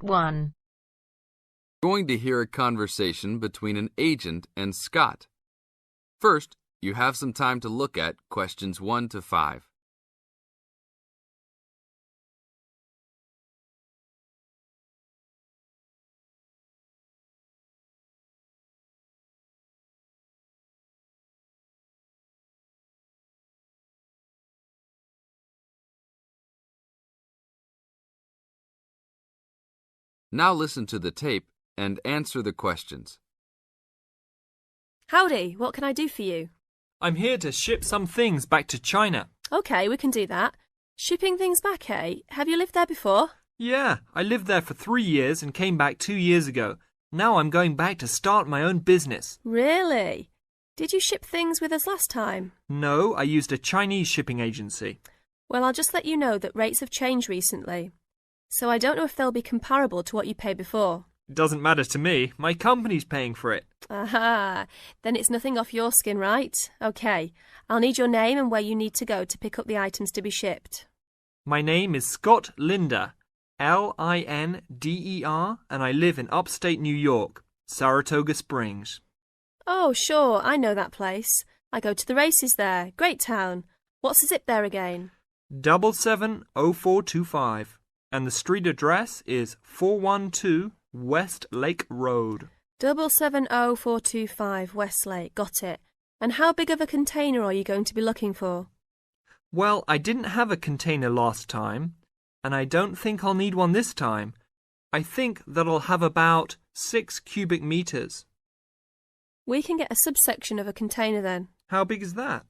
Part 1. Going to hear a conversation between an agent and Scott. First, you have some time to look at questions 1 to 5. Now listen to the tape and answer the questions. Howdy, what can I do for you? I'm here to ship some things back to China. OK, we can do that. Shipping things back, eh? Have you lived there before? Yeah, I lived there for 3 years and came back 2 years ago. Now I'm going back to start my own business. Really? Did you ship things with us last time? No, I used a Chinese shipping agency. Well, I'll just let you know that rates have changed recently. So I don't know if they'll be comparable to what you paid before. It doesn't matter to me. My company's paying for it. Aha, then it's nothing off your skin, right? OK, I'll need your name and where you need to go to pick up the items to be shipped. My name is Scott Linder, Linder, and I live in upstate New York, Saratoga Springs. Oh, sure, I know that place. I go to the races there. Great town. What's the zip there again? 770425. And the street address is 412 West Lake Road. 770425 Westlake, got it. And how big of a container are you going to be looking for? Well, I didn't have a container last time, and I don't think I'll need one this time. I think that I'll have about 6 cubic meters. We can get a subsection of a container then. How big is that?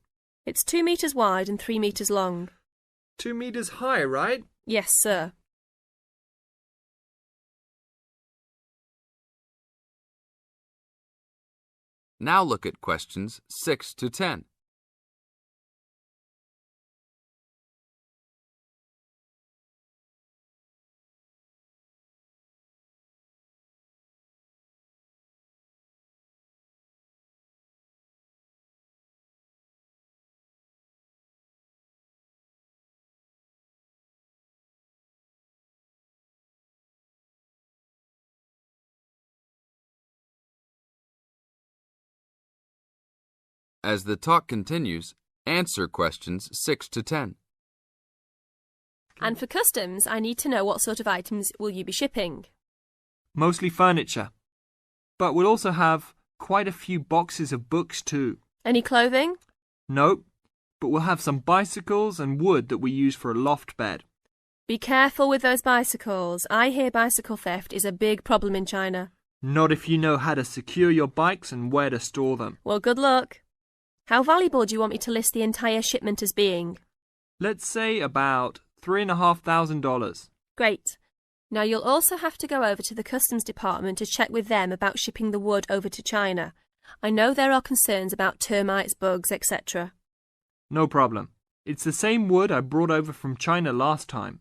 It's 2 meters wide and 3 meters long. 2 meters high, right? Yes, sir. Now look at questions 6 to 10. As the talk continues, answer questions 6 to 10. And for customs, I need to know what sort of items will you be shipping? Mostly furniture. But we'll also have quite a few boxes of books too. Any clothing? Nope, but we'll have some bicycles and wood that we use for a loft bed. Be careful with those bicycles. I hear bicycle theft is a big problem in China. Not if you know how to secure your bikes and where to store them. Well, good luck. How valuable do you want me to list the entire shipment as being? Let's say about $3,500. Great. Now you'll also have to go over to the customs department to check with them about shipping the wood over to China. I know there are concerns about termites, bugs, etc. No problem. It's the same wood I brought over from China last time.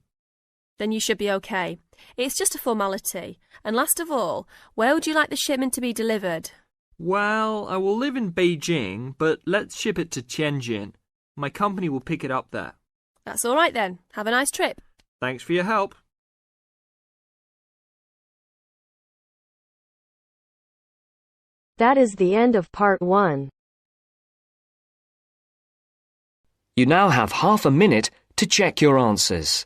Then you should be okay. It's just a formality. And last of all, where would you like the shipment to be delivered? Well, I will live in Beijing, but let's ship it to Tianjin. My company will pick it up there. That's all right then. Have a nice trip. Thanks for your help. That is the end of part 1. You now have half a minute to check your answers.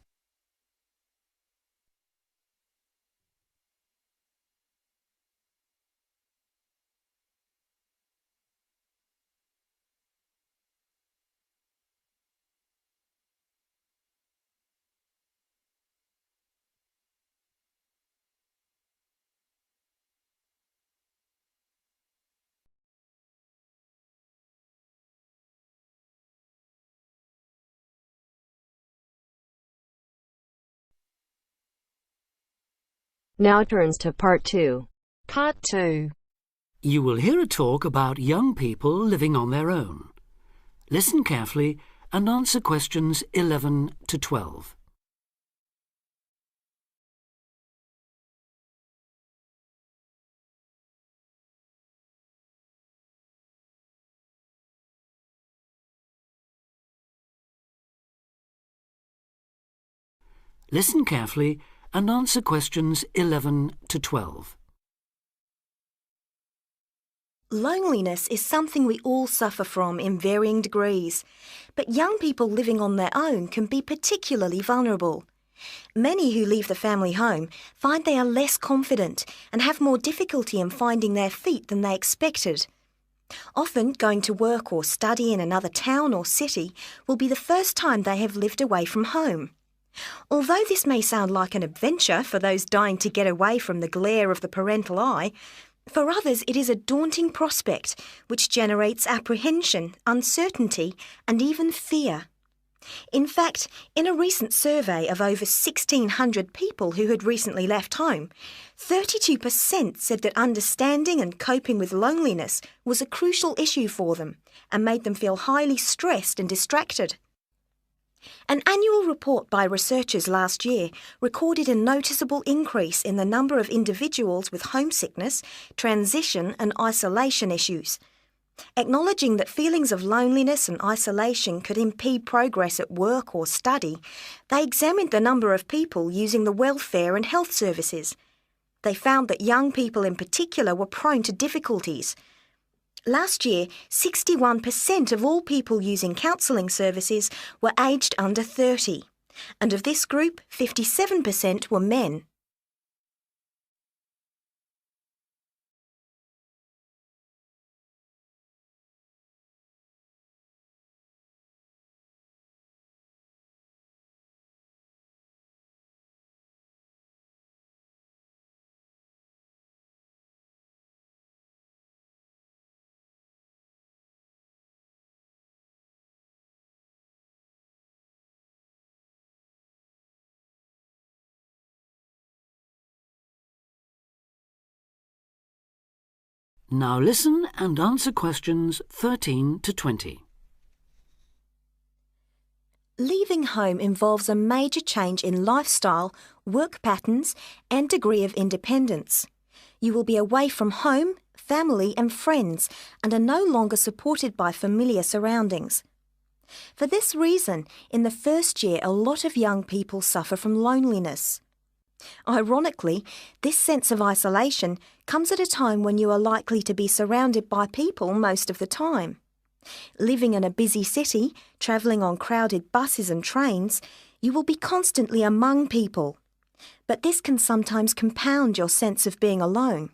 Now turns to part 2. Part 2. You will hear a talk about young people living on their own. Listen carefully and answer questions 11 to 12. Listen carefully and answer questions 11 to 12. Loneliness is something we all suffer from in varying degrees, but young people living on their own can be particularly vulnerable. Many who leave the family home find they are less confident and have more difficulty in finding their feet than they expected. Often, going to work or study in another town or city will be the first time they have lived away from home. Although this may sound like an adventure for those dying to get away from the glare of the parental eye, for others it is a daunting prospect which generates apprehension, uncertainty and even fear. In fact, in a recent survey of over 1,600 people who had recently left home, 32% said that understanding and coping with loneliness was a crucial issue for them and made them feel highly stressed and distracted. An annual report by researchers last year recorded a noticeable increase in the number of individuals with homesickness, transition and isolation issues. Acknowledging that feelings of loneliness and isolation could impede progress at work or study, they examined the number of people using the welfare and health services. They found that young people in particular were prone to difficulties. Last year, 61% of all people using counselling services were aged under 30, and of this group, 57% were men. Now listen and answer questions 13 to 20. Leaving home involves a major change in lifestyle, work patterns and degree of independence. You will be away from home, family and friends and are no longer supported by familiar surroundings. For this reason, in the first year a lot of young people suffer from loneliness. Ironically, this sense of isolation comes at a time when you are likely to be surrounded by people most of the time. Living in a busy city, travelling on crowded buses and trains, you will be constantly among people. But this can sometimes compound your sense of being alone.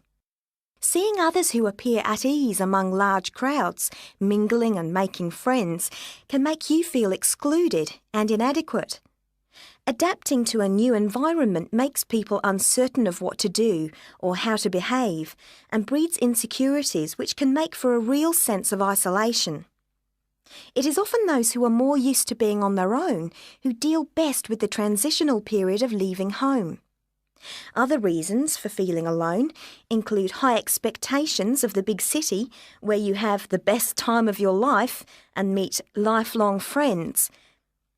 Seeing others who appear at ease among large crowds, mingling and making friends, can make you feel excluded and inadequate. Adapting to a new environment makes people uncertain of what to do or how to behave and breeds insecurities which can make for a real sense of isolation. It is often those who are more used to being on their own who deal best with the transitional period of leaving home. Other reasons for feeling alone include high expectations of the big city where you have the best time of your life and meet lifelong friends.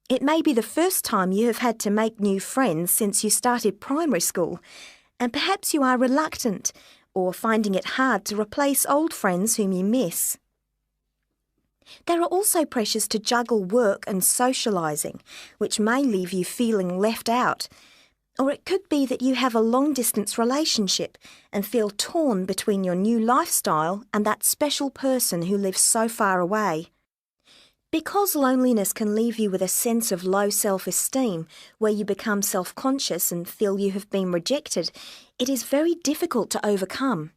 It may be the first time you have had to make new friends since you started primary school, and perhaps you are reluctant or finding it hard to replace old friends whom you miss. There are also pressures to juggle work and socialising, which may leave you feeling left out. Or it could be that you have a long-distance relationship and feel torn between your new lifestyle and that special person who lives so far away. Because loneliness can leave you with a sense of low self-esteem, where you become self-conscious and feel you have been rejected, it is very difficult to overcome.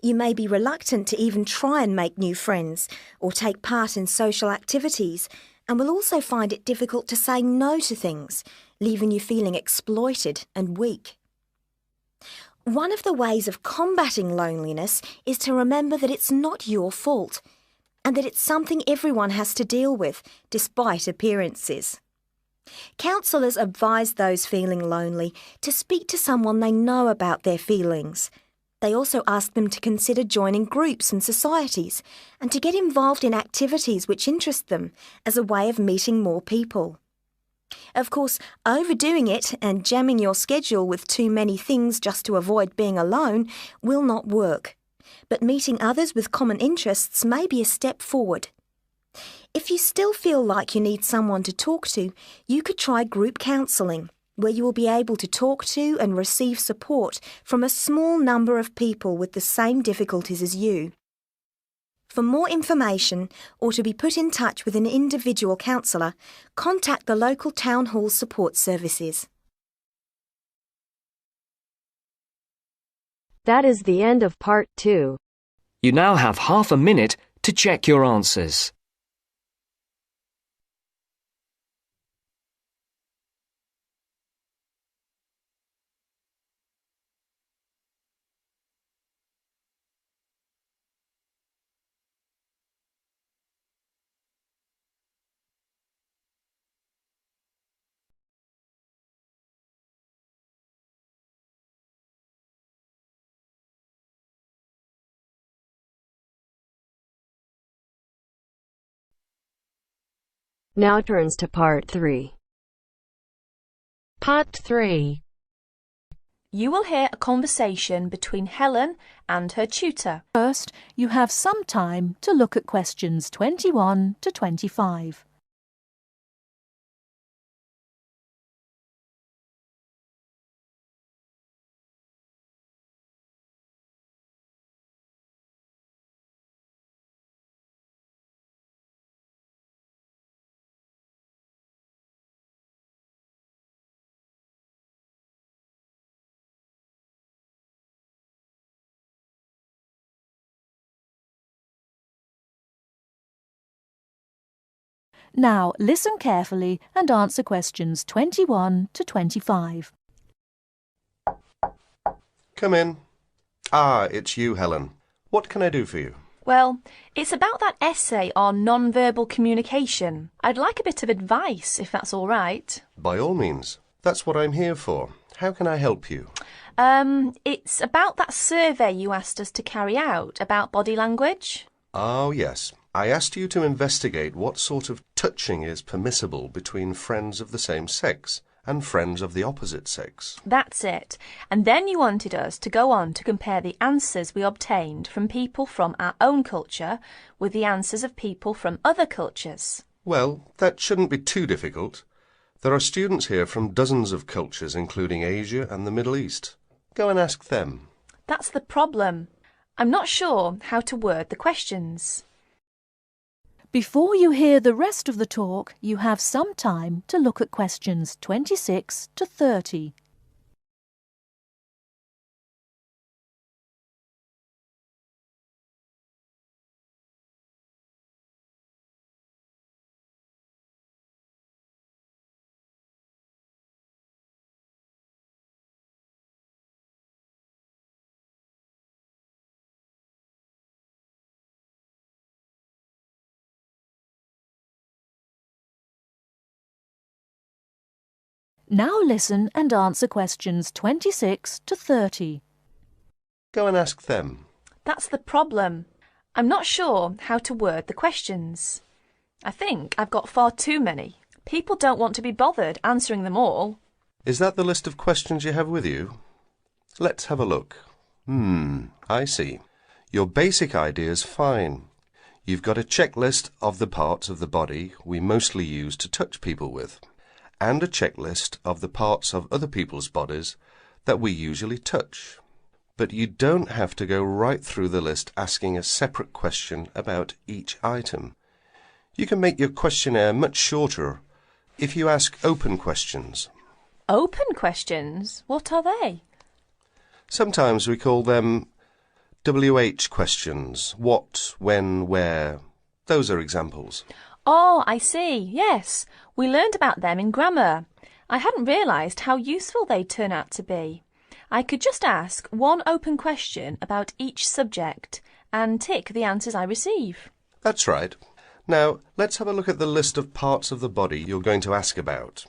You may be reluctant to even try and make new friends or take part in social activities, and will also find it difficult to say no to things, leaving you feeling exploited and weak. One of the ways of combating loneliness is to remember that it's not your fault, and that it's something everyone has to deal with, despite appearances. Counsellors advise those feeling lonely to speak to someone they know about their feelings. They also ask them to consider joining groups and societies, and to get involved in activities which interest them as a way of meeting more people. Of course, overdoing it and jamming your schedule with too many things just to avoid being alone will not work. But meeting others with common interests may be a step forward. If you still feel like you need someone to talk to, you could try group counselling. where you will be able to talk to and receive support from a small number of people with the same difficulties as you. For more information or to be put in touch with an individual counsellor, contact the local town hall support services. That is the end of part 2. You now have half a minute to check your answers. Now turns to part 3. Part 3. You will hear a conversation between Helen and her tutor. First, you have some time to look at questions 21 to 25. Now, listen carefully and answer questions 21 to 25. Come in. Ah, it's you, Helen. What can I do for you? Well, it's about that essay on non-verbal communication. I'd like a bit of advice, if that's all right. By all means. That's what I'm here for. How can I help you? It's about that survey you asked us to carry out about body language. Oh, yes. I asked you to investigate what sort of touching is permissible between friends of the same sex and friends of the opposite sex. That's it. And then you wanted us to go on to compare the answers we obtained from people from our own culture with the answers of people from other cultures. Well, that shouldn't be too difficult. There are students here from dozens of cultures, including Asia and the Middle East. Go and ask them. That's the problem. I'm not sure how to word the questions. Before you hear the rest of the talk, you have some time to look at questions 26 to 30. Now listen and answer questions 26 to 30. Go and ask them. That's the problem. I'm not sure how to word the questions. I think I've got far too many. People don't want to be bothered answering them all. Is that the list of questions you have with you? Let's have a look. I see. Your basic idea is fine. You've got a checklist of the parts of the body we mostly use to touch people with, and a checklist of the parts of other people's bodies that we usually touch. But you don't have to go right through the list asking a separate question about each item. You can make your questionnaire much shorter if you ask open questions. Open questions? What are they? Sometimes we call them WH questions. What, when, where. Those are examples. Oh, I see. Yes, we learned about them in grammar. I hadn't realised how useful they'd turn out to be. I could just ask one open question about each subject and tick the answers I receive. That's right. Now, let's have a look at the list of parts of the body you're going to ask about.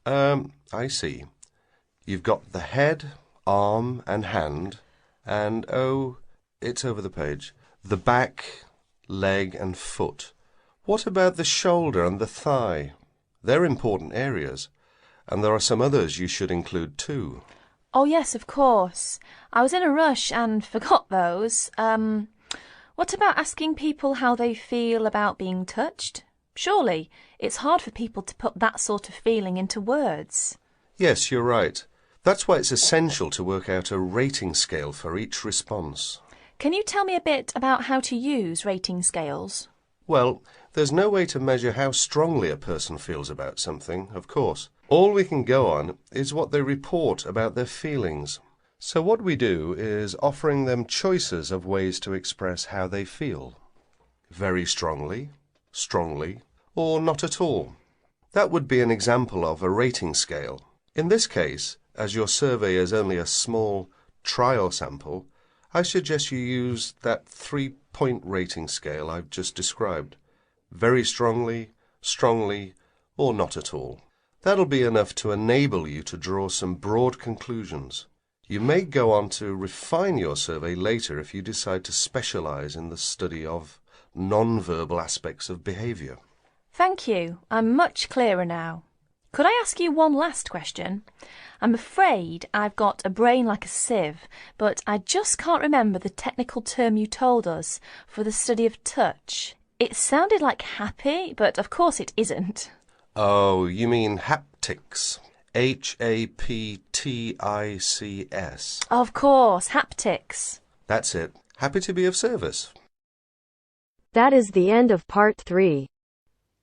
I see. You've got the head, arm and hand, and, oh, it's over the page, the back, leg and foot. What about the shoulder and the thigh? They're important areas, and there are some others you should include too. Oh, yes, of course. I was in a rush and forgot those. What about asking people how they feel about being touched? Surely it's hard for people to put that sort of feeling into words. Yes, you're right. That's why it's essential to work out a rating scale for each response. Can you tell me a bit about how to use rating scales? Well, there's no way to measure how strongly a person feels about something, of course. All we can go on is what they report about their feelings. So what we do is offering them choices of ways to express how they feel. Very strongly, strongly, or not at all. That would be an example of a rating scale. In this case, as your survey is only a small trial sample, I suggest you use that 3-point rating scale I've just described. Very strongly, strongly, or not at all. That'll be enough to enable you to draw some broad conclusions. You may go on to refine your survey later if you decide to specialize in the study of non-verbal aspects of behavior. Thank you. I'm much clearer now. Could I ask you one last question? I'm afraid I've got a brain like a sieve, but I just can't remember the technical term you told us for the study of touch. It sounded like happy, but of course it isn't. Oh, you mean haptics. Haptics. Of course, haptics. That's it. Happy to be of service. That is the end of part 3.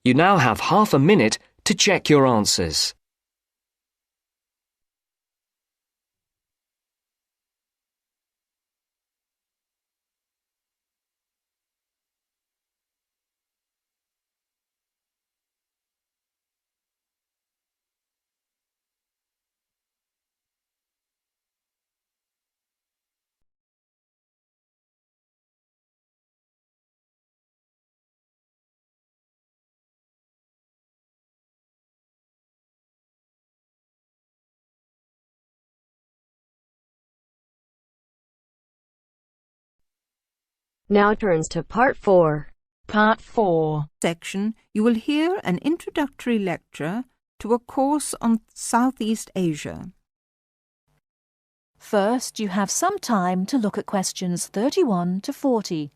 You now have half a minute to check your answers. Now turns to part 4. Part 4 section, you will hear an introductory lecture to a course on Southeast Asia. First, you have some time to look at questions 31 to 40.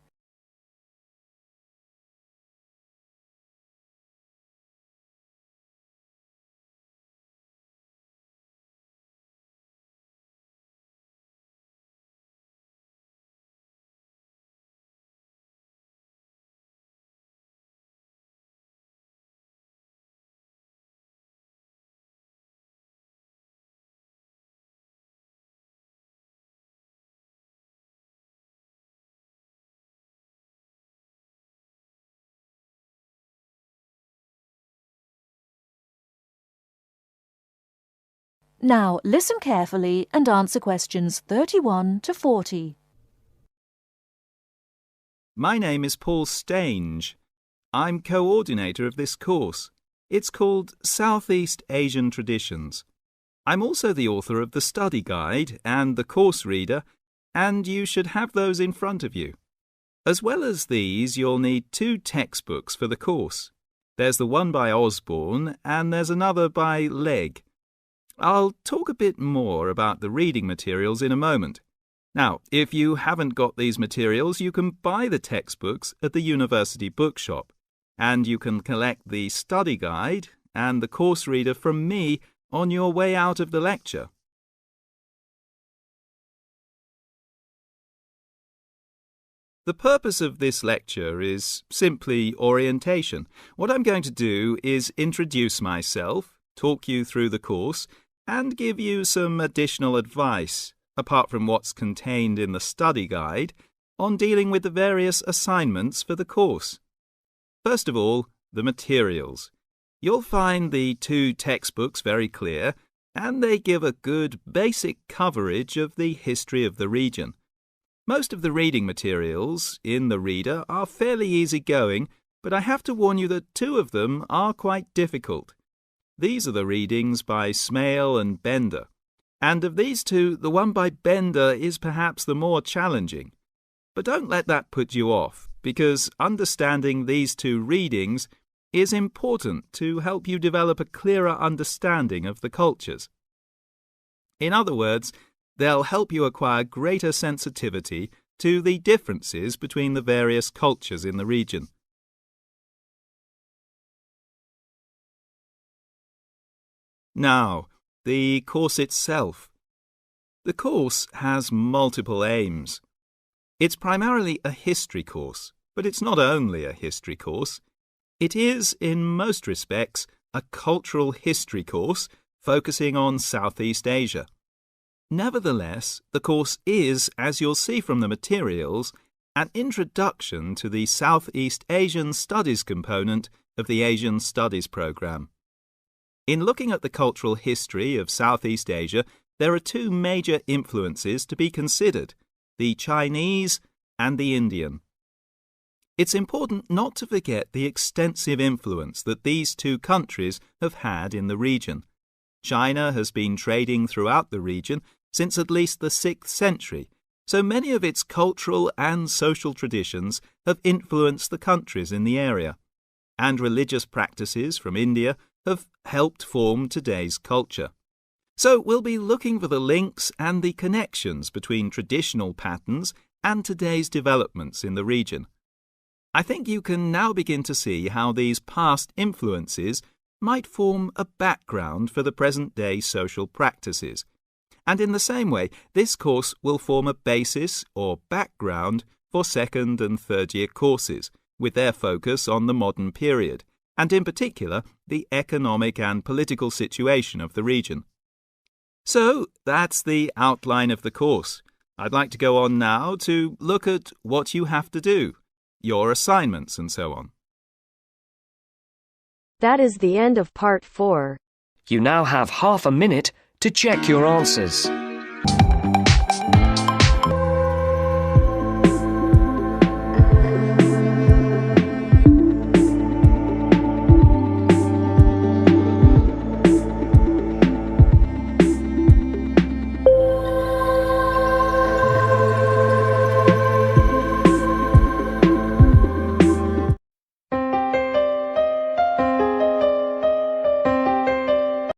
Now listen carefully and answer questions 31 to 40. My name is Paul Stange. I'm coordinator of this course. It's called Southeast Asian Traditions. I'm also the author of the study guide and the course reader, and you should have those in front of you. As well as these, you'll need 2 textbooks for the course. There's the one by Osborne and there's another by Legg. I'll talk a bit more about the reading materials in a moment. Now, if you haven't got these materials, you can buy the textbooks at the university bookshop, and you can collect the study guide and the course reader from me on your way out of the lecture. The purpose of this lecture is simply orientation. What I'm going to do is introduce myself, talk you through the course, and give you some additional advice, apart from what's contained in the study guide, on dealing with the various assignments for the course. First of all, the materials. You'll find the 2 textbooks very clear, and they give a good basic coverage of the history of the region. Most of the reading materials in the reader are fairly easy-going, but I have to warn you that 2 of them are quite difficult. These are the readings by Smale and Bender, and of these 2, the one by Bender is perhaps the more challenging. But don't let that put you off, because understanding these 2 readings is important to help you develop a clearer understanding of the cultures. In other words, they'll help you acquire greater sensitivity to the differences between the various cultures in the region. Now, the course itself. The course has multiple aims. It's primarily a history course, but it's not only a history course. It is, in most respects, a cultural history course focusing on Southeast Asia. Nevertheless, the course is, as you'll see from the materials, an introduction to the Southeast Asian Studies component of the Asian Studies programme. In looking at the cultural history of Southeast Asia, there are two major influences to be considered, the Chinese and the Indian. It's important not to forget the extensive influence that these two countries have had in the region. China has been trading throughout the region since at least the 6th century, so many of its cultural and social traditions have influenced the countries in the area, and religious practices from India have helped form today's culture. So we'll be looking for the links and the connections between traditional patterns and today's developments in the region. I think you can now begin to see how these past influences might form a background for the present-day social practices. And in the same way, this course will form a basis or background for second and third year courses, with their focus on the modern period, and in particular, the economic and political situation of the region. So, that's the outline of the course. I'd like to go on now to look at what you have to do, your assignments and so on. That is the end of part 4. You now have half a minute to check your answers.